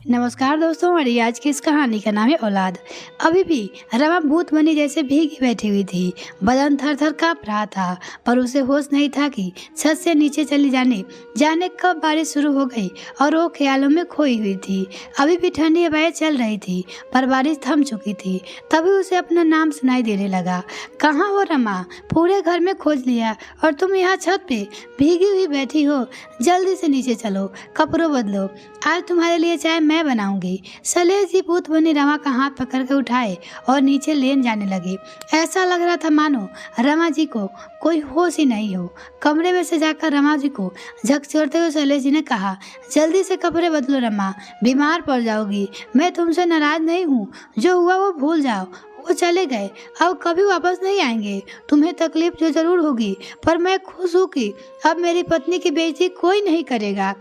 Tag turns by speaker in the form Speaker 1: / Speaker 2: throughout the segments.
Speaker 1: नमस्कार दोस्तों, हमारी आज की इस कहानी का नाम है औलाद। अभी भी रमा भूत बनी जैसे भीगी बैठी हुई थी। बदन थर थर काँप रहा था, पर उसे होश नहीं था कि छत से नीचे चली जाने जाने कब बारिश शुरू हो गई और वो ख्यालों में खोई हुई थी। अभी भी ठंडी हवाएं चल रही थी, पर बारिश थम चुकी थी। तभी उसे अपना नाम सुनाई देने लगा। कहाँ हो रमा? पूरे घर में खोज लिया और तुम यहाँ छत पे भीगी हुई बैठी हो। जल्दी से नीचे चलो, कपड़ों बदलो, आज तुम्हारे लिए चाय मैं बनाऊंगी। शैलेश जी भूत बनी रमा का हाथ पकड़ के उठाए और नीचे लेन जाने लगे। ऐसा लग रहा था मानो रमा जी को कोई होश ही नहीं हो। कमरे में से जाकर रमा जी को झकझोरते हुए शैलेश जी ने कहा, जल्दी से कपड़े बदलो रमा, बीमार पड़ जाओगी। मैं तुमसे नाराज नहीं हूँ, जो हुआ वो भूल जाओ। वो चले गए, अब कभी वापस नहीं आएंगे। तुम्हें तकलीफ जो जरूर होगी, पर मैं खुश हूँ कि अब मेरी पत्नी की बेइज्जती कोई नहीं करेगा।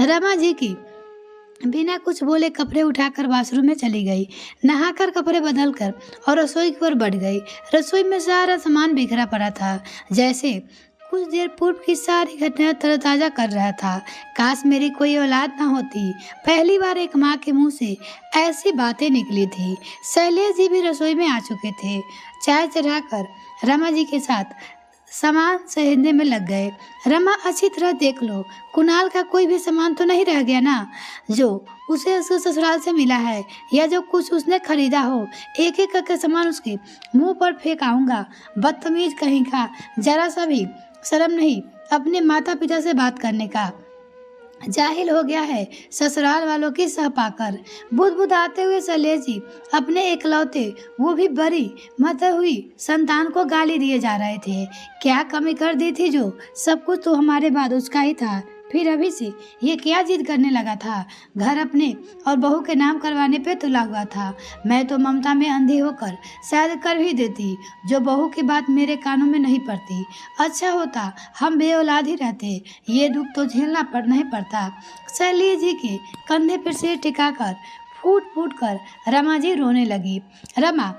Speaker 1: रमा जी की बिना कुछ बोले कपड़े उठाकर वॉशरूम में चली गई। नहाकर कपड़े बदलकर और रसोई की ओर बढ़ गई। रसोई में सारा सामान बिखरा पड़ा था, जैसे कुछ देर पूर्व की सारी घटना तरोताजा कर रहा था। काश मेरी कोई औलाद ना होती। पहली बार एक माँ के मुंह से ऐसी बातें निकली थी। शैलेश जी भी रसोई में आ चुके थे। चाय चढ़ाकर रमा जी के साथ सामान सहेजने में लग गए। रमा, अच्छी तरह देख लो, कुणाल का कोई भी सामान तो नहीं रह गया ना, जो उसे उसके ससुराल से मिला है या जो कुछ उसने खरीदा हो। एक एक करके सामान उसके मुंह पर फेंकाऊंगा। बदतमीज कहीं का, जरा सा भी शर्म नहीं अपने माता पिता से बात करने का। जाहिल हो गया है ससुराल वालों की सह पाकर। बुदबुदाते हुए शैलेश जी अपने एकलौते, वो भी बड़ी मत हुई संतान को गाली दिए जा रहे थे। क्या कमी कर दी थी जो सब कुछ तो हमारे बाद उसका ही था। फिर अभी से ये क्या जिद करने लगा था? घर अपने और बहू के नाम करवाने पे तुला हुआ था। मैं तो ममता में अंधी होकर शायद कर भी देती, जो बहू की बात मेरे कानों में नहीं पड़ती। अच्छा होता हम बेऔलाद ही रहते, ये दुख तो झेलना नहीं पड़ता। शैलेश जी के कंधे पर सिर टिकाकर फूट फूट कर रमा जी रोने लगी। रमा,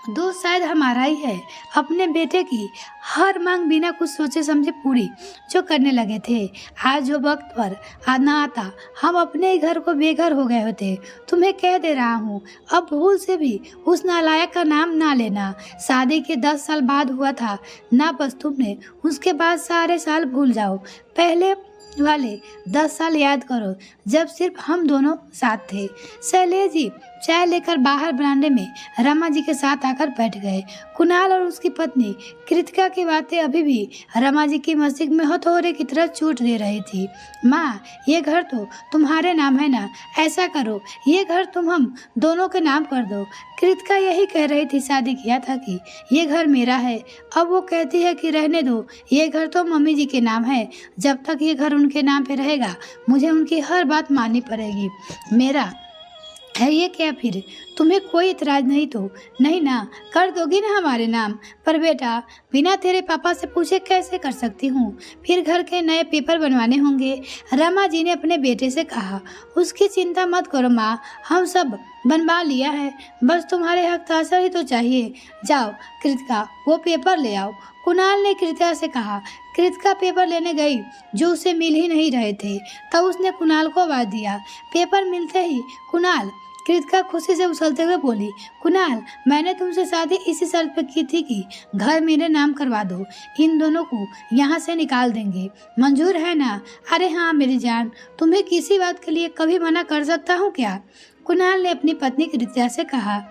Speaker 1: दोस्त शायद हमारा ही है। अपने बेटे की हर मांग बिना कुछ सोचे समझे पूरी जो करने लगे थे। आज जो वक्त पर आना आता, हम अपने ही घर को बेघर हो गए होते। तुम्हें कह दे रहा हूँ, अब भूल से भी उस नालायक का नाम ना लेना। शादी के 10 साल बाद हुआ था ना, बस तुमने उसके बाद सारे साल भूल जाओ। पहले वाले 10 साल याद करो, जब सिर्फ हम दोनों साथ थे। शैलेश जी चाय लेकर बाहर बरामदे में रमा जी के साथ आकर बैठ गए। कुणाल और उसकी पत्नी कृतिका की बातें अभी भी रमा जी की मस्तिष्क में हथौड़े की तरह चोट दे रही थी। माँ, ये घर तो तुम्हारे नाम है ना, ऐसा करो ये घर तुम हम दोनों के नाम कर दो। कृतिका यही कह रही थी, शादी किया था कि ये घर मेरा है। अब वो कहती है कि रहने दो, ये घर तो मम्मी जी के नाम है। जब तक ये घर उनके नाम पे रहेगा, मुझे उनकी हर बात माननी पड़ेगी। मेरा है ये क्या? फिर तुम्हें कोई इतराज नहीं तो नहीं ना? कर दोगी ना हमारे नाम पर? बेटा, बिना तेरे पापा से पूछे कैसे कर सकती हूँ? फिर घर के नए पेपर बनवाने होंगे। रमा जी ने अपने बेटे से कहा। उसकी चिंता मत करो माँ, हम सब बनवा लिया है, बस तुम्हारे हस्ताक्षर ही तो चाहिए। जाओ कृतिका, वो पेपर ले आओ, कुणाल ने कृतिका से कहा। कृतिका पेपर लेने गई, जो उसे मिल ही नहीं रहे थे। तब उसने कुणाल को आवाज दिया। पेपर मिलते ही कुणाल, कृतिका खुशी से उछलते हुए बोली, कुणाल, मैंने तुमसे शादी इसी शर्त पर की थी कि घर मेरे नाम करवा दो। इन दोनों को यहाँ से निकाल देंगे, मंजूर है ना? अरे हाँ मेरी जान, तुम्हें किसी बात के लिए कभी मना कर सकता हूँ क्या? कुणाल ने अपनी पत्नी कृतिका से कहा।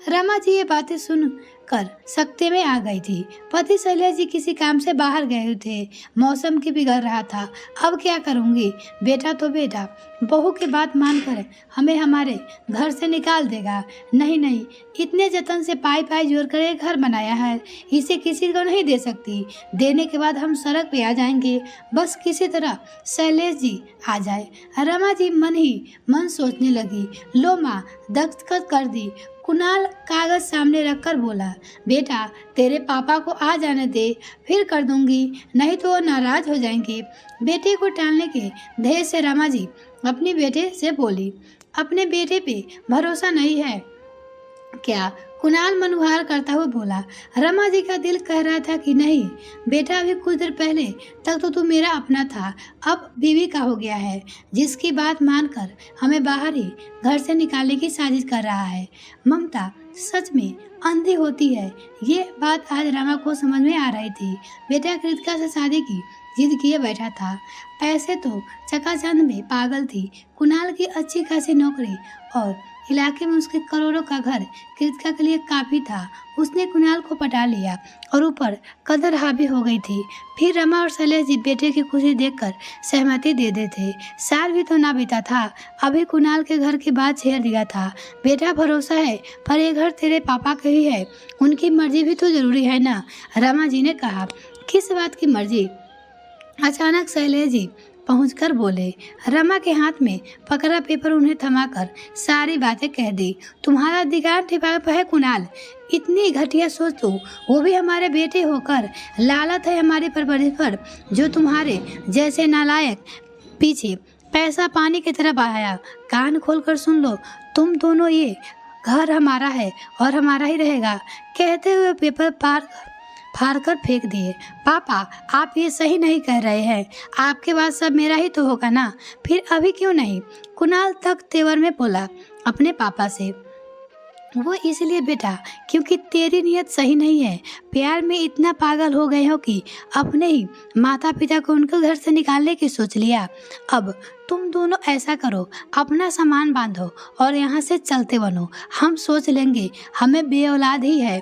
Speaker 1: रमा जी ये बातें सुन कर सकते में आ गई थी। पति शैलेश जी किसी काम से बाहर गए थे। मौसम की बिगड़ रहा था। अब क्या करूंगी? बेटा तो बेटा, बहू की बात मानकर हमें हमारे घर से निकाल देगा। नहीं नहीं, इतने जतन से पाई पाई जोड़ कर एक घर बनाया है, इसे किसी को नहीं दे सकती। देने के बाद हम सड़क पे आ जाएंगे, बस किसी तरह शैलेश जी आ जाए। रमा जी मन ही मन सोचने लगी। लो माँ, दस्तखत कर दी। कुणाल कागज सामने रखकर बोला, बेटा तेरे पापा को आ जाने दे, फिर कर दूंगी, नहीं तो वो नाराज हो जाएंगे। बेटे को टालने के ध्येय से रमा जी अपनी बेटे से बोली, अपने बेटे पे भरोसा नहीं है, क्या? कुणाल मनुहार करता हुआ बोला। रमा जी का दिल कह रहा था कि नहीं बेटा, अभी कुछ देर पहले तक तो तू मेरा अपना था, अब बीवी का हो गया है, जिसकी बात मानकर हमें बाहर ही घर से निकालने की साजिश कर रहा है। ममता सच में अंधी होती है, ये बात आज रमा को समझ में आ रही थी। बेटा कृतिका से शादी की जिद किए बैठा था। पैसे तो चकाचौंध में पागल थी। कुणाल की अच्छी खासी नौकरी और इलाके में उसके करोड़ों का घर कृतिका के लिए काफी था। उसने कुणाल को पटा लिया और ऊपर कदर हावी हो गई थी। फिर रमा और शैलेश जी बेटे की खुशी देखकर सहमति दे देते थे। साल भी तो ना बीता था, अभी कुणाल के घर की बात छेड़ दिया था। बेटा भरोसा है, पर ये घर तेरे पापा का ही है, उनकी मर्जी भी तो जरूरी है ना, रमा जी ने कहा। किस बात की मर्जी? अचानक शैलेश जी पहुंचकर बोले। रमा के हाथ में पकड़ा पेपर उन्हें थमाकर सारी बातें कह दी। तुम्हारा अधिकार ठिकाने है कुणाल, इतनी घटिया सोच तो वो भी हमारे बेटे होकर। लालत है हमारी परवरिश पर, जो तुम्हारे जैसे नालायक पीछे पैसा पानी की तरह बहाया। कान खोलकर सुन लो, तुम दोनों, ये घर हमारा है और हमारा ही रहेगा। कहते हुए पेपर फाड़ कर फेंक दिए। पापा, आप ये सही नहीं कह रहे हैं, आपके बाद सब मेरा ही तो होगा ना, फिर अभी क्यों नहीं? कुणाल तक तेवर में बोला अपने पापा से। वो इसलिए बेटा क्योंकि तेरी नीयत सही नहीं है। प्यार में इतना पागल हो गए हो कि अपने ही माता पिता को उनके घर से निकालने की सोच लिया। अब तुम दोनों ऐसा करो, अपना सामान बांधो और यहाँ से चलते बनो, हम सोच लेंगे, हमें बे औलाद ही है।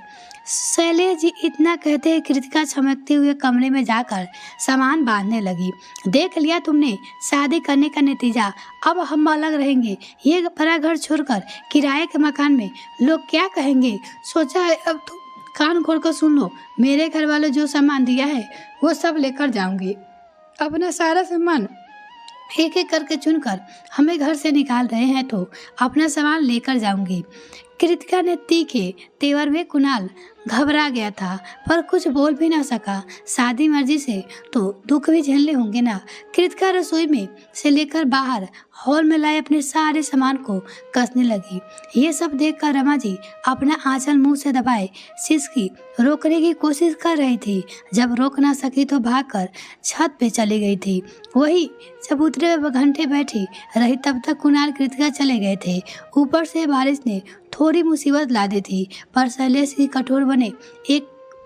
Speaker 1: शैलेश जी इतना कहते ही कृतिका चमकते हुए कमरे में जाकर सामान बांधने लगी। देख लिया तुमने शादी करने का नतीजा, अब हम अलग रहेंगे, ये बड़ा घर छोड़कर किराए के मकान में। लोग क्या कहेंगे सोचा है, अब तो कान खोलकर सुन लो, मेरे घर वाले जो सामान दिया है वो सब लेकर जाऊंगी। अपना सारा सामान एक एक करके चुनकर हमें घर से निकाल रहे हैं तो अपना सामान लेकर जाऊंगी। कृतिका ने तीखे तेवर में कुणाल घबरा गया था, पर कुछ बोल भी ना सका। शादी मर्जी से तो दुख भी झेलने होंगे ना। कृतिका रसोई में से लेकर बाहर हॉल में लाए अपने सारे सामान को कसने लगी। ये सब देखकर रमा जी अपना आंचल मुंह से दबाए सिसकी रोकने की कोशिश कर रही थी। जब रोक ना सकी तो भागकर छत पे चली गई थी। वही जब उतरे हुए घंटे बैठी रही तब तक कुणाल कृतिका चले गए थे। ऊपर से बारिश ने थोड़ी मुसीबत ला दी थी, पर शैलेश की कठोर बने एक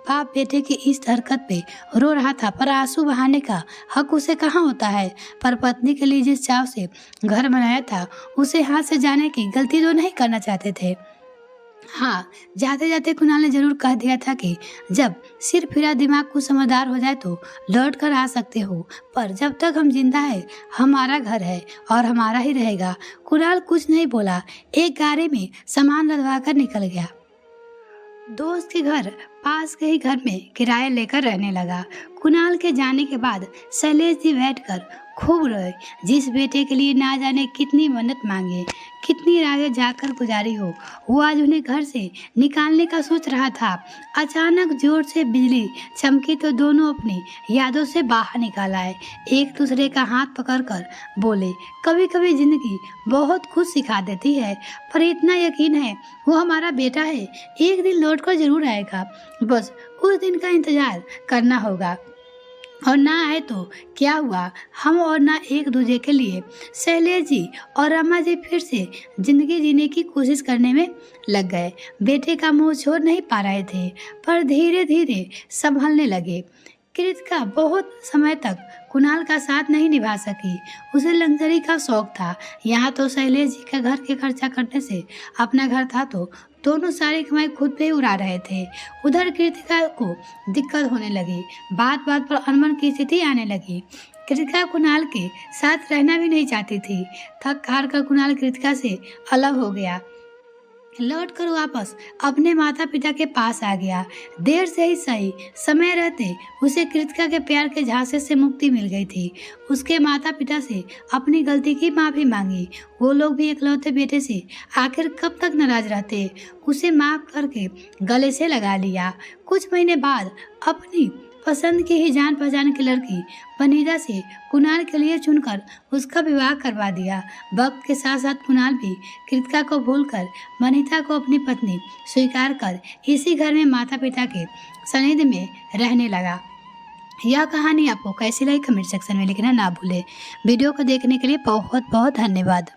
Speaker 1: बाप बेटे की इस हरकत पे रो रहा था, पर आंसू बहाने का हक उसे कहाँ होता है। पर पत्नी के लिए जिस चाव से घर बनाया था, उसे हाथ से जाने की गलती तो नहीं करना चाहते थे। हाँ, जाते जाते कुणाल ने जरूर कह दिया था कि जब सिर फिरा दिमाग को समझदार हो जाए तो लौट कर आ सकते हो, पर जब तक हम जिंदा है हमारा घर है और हमारा ही रहेगा। कुणाल कुछ नहीं बोला, एक गाड़ी में सामान लदवा कर निकल गया। दोस्त के घर पास के ही घर में किराया लेकर रहने लगा। कुणाल के जाने के बाद शैलेश जी बैठकर खूब रोए। जिस बेटे के लिए ना जाने कितनी मन्नत मांगे, कितनी रातें जाकर गुजारी हो, वो आज उन्हें घर से निकालने का सोच रहा था। अचानक जोर से बिजली चमकी तो दोनों अपनी यादों से बाहर निकाल आए। एक दूसरे का हाथ पकड़कर बोले, कभी कभी जिंदगी बहुत कुछ सिखा देती है, पर इतना यकीन है वो हमारा बेटा है, एक दिन लौट कर जरूर आएगा, बस उस दिन का इंतजार करना होगा। और ना आए तो क्या हुआ, हम और ना एक दूसरे के लिए। शैलेश जी और रमा जी फिर से जिंदगी जीने की कोशिश करने में लग गए। बेटे का मुंह छोड़ नहीं पा रहे थे, पर धीरे धीरे संभलने लगे। कृतिका बहुत समय तक कुणाल का साथ नहीं निभा सकी। उसे लग्जरी का शौक था। यहाँ तो शैलेश जी का घर के खर्चा करने से अपना घर था तो दोनों सारी कमाई खुद पे उड़ा रहे थे। उधर कृतिका को दिक्कत होने लगी। बात बात पर अनबन की स्थिति आने लगी। कृतिका कुणाल के साथ रहना भी नहीं चाहती थी। थक हार कर कुणाल कृतिका से अलग हो गया। लौट कर वापस अपने माता पिता के पास आ गया। देर से ही सही, समय रहते उसे कृतिका के प्यार के झांसे से मुक्ति मिल गई थी। उसके माता पिता से अपनी गलती की माफी मांगी। वो लोग भी इकलौते बेटे से आखिर कब तक नाराज रहते, उसे माफ करके गले से लगा लिया। कुछ महीने बाद अपनी पसंद की ही जान पहचान की लड़की वनीता से कुणाल के लिए चुनकर उसका विवाह करवा दिया। वक्त के साथ साथ कुणाल भी कृतिका को भूलकर वनीता को अपनी पत्नी स्वीकार कर इसी घर में माता पिता के सानिध्य में रहने लगा। यह कहानी आपको कैसी लगी कमेंट सेक्शन में लिखना ना भूलें। वीडियो को देखने के लिए बहुत बहुत धन्यवाद।